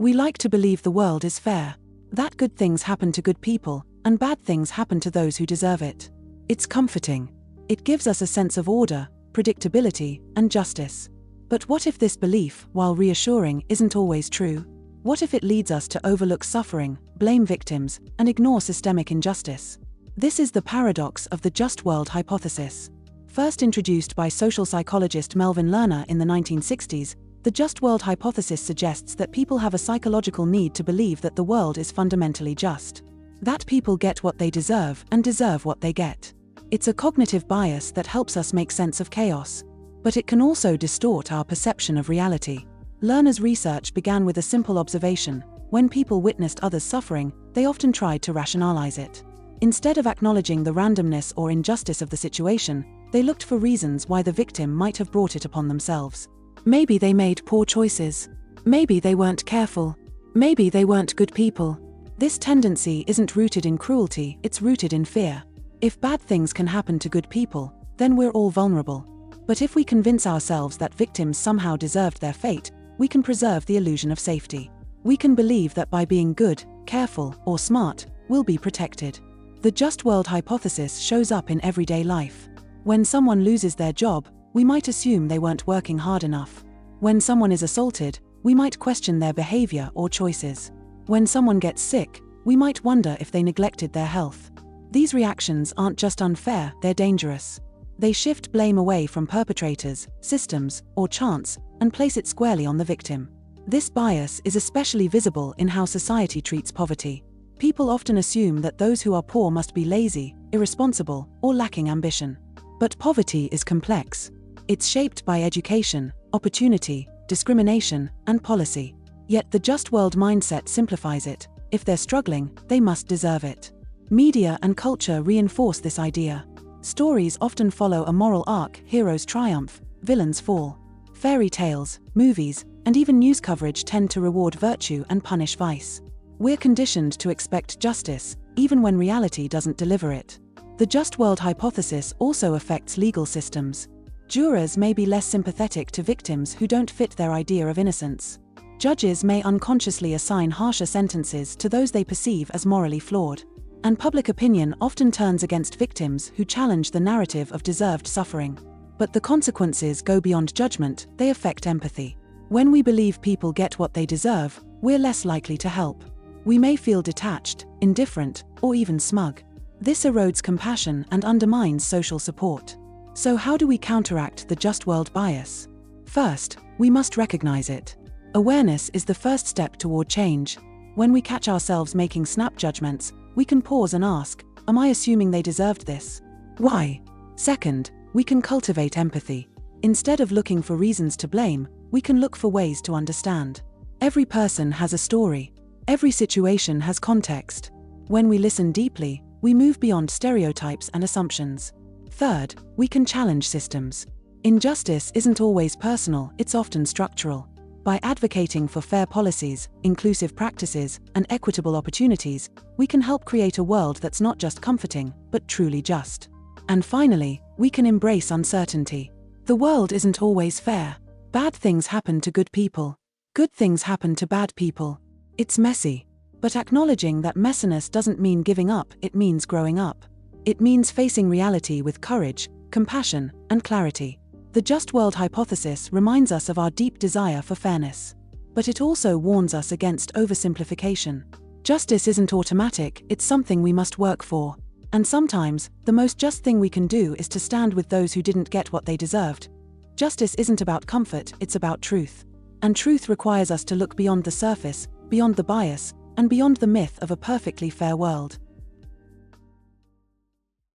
We like to believe the world is fair, that good things happen to good people, and bad things happen to those who deserve it. It's comforting. It gives us a sense of order, predictability, and justice. But what if this belief, while reassuring, isn't always true? What if it leads us to overlook suffering, blame victims, and ignore systemic injustice? This is the paradox of the just world hypothesis. First introduced by social psychologist Melvin Lerner in the 1960s, the just world hypothesis suggests that people have a psychological need to believe that the world is fundamentally just. That people get what they deserve and deserve what they get. It's a cognitive bias that helps us make sense of chaos. But it can also distort our perception of reality. Lerner's research began with a simple observation: when people witnessed others suffering, they often tried to rationalize it. Instead of acknowledging the randomness or injustice of the situation, they looked for reasons why the victim might have brought it upon themselves. Maybe they made poor choices. Maybe they weren't careful. Maybe they weren't good people. This tendency isn't rooted in cruelty, it's rooted in fear. If bad things can happen to good people, then we're all vulnerable. But if we convince ourselves that victims somehow deserved their fate, we can preserve the illusion of safety. We can believe that by being good, careful, or smart, we'll be protected. The just world hypothesis shows up in everyday life. When someone loses their job, we might assume they weren't working hard enough. When someone is assaulted, we might question their behavior or choices. When someone gets sick, we might wonder if they neglected their health. These reactions aren't just unfair, they're dangerous. They shift blame away from perpetrators, systems, or chance, and place it squarely on the victim. This bias is especially visible in how society treats poverty. People often assume that those who are poor must be lazy, irresponsible, or lacking ambition. But poverty is complex. It's shaped by education, opportunity, discrimination, and policy. Yet the just world mindset simplifies it: if they're struggling, they must deserve it. Media and culture reinforce this idea. Stories often follow a moral arc: heroes triumph, villains fall. Fairy tales, movies, and even news coverage tend to reward virtue and punish vice. We're conditioned to expect justice, even when reality doesn't deliver it. The just world hypothesis also affects legal systems. Jurors may be less sympathetic to victims who don't fit their idea of innocence. Judges may unconsciously assign harsher sentences to those they perceive as morally flawed. And public opinion often turns against victims who challenge the narrative of deserved suffering. But the consequences go beyond judgment, they affect empathy. When we believe people get what they deserve, we're less likely to help. We may feel detached, indifferent, or even smug. This erodes compassion and undermines social support. So how do we counteract the just world bias? First, we must recognize it. Awareness is the first step toward change. When we catch ourselves making snap judgments, we can pause and ask, am I assuming they deserved this? Why? Second, we can cultivate empathy. Instead of looking for reasons to blame, we can look for ways to understand. Every person has a story. Every situation has context. When we listen deeply, we move beyond stereotypes and assumptions. Third, we can challenge systems. Injustice isn't always personal, it's often structural. By advocating for fair policies, inclusive practices, and equitable opportunities, we can help create a world that's not just comforting, but truly just. And finally, we can embrace uncertainty. The world isn't always fair. Bad things happen to good people. Good things happen to bad people. It's messy. But acknowledging that messiness doesn't mean giving up, it means growing up. It means facing reality with courage, compassion, and clarity. The just world hypothesis reminds us of our deep desire for fairness. But it also warns us against oversimplification. Justice isn't automatic, it's something we must work for. And sometimes, the most just thing we can do is to stand with those who didn't get what they deserved. Justice isn't about comfort, it's about truth. And truth requires us to look beyond the surface, beyond the bias, and beyond the myth of a perfectly fair world.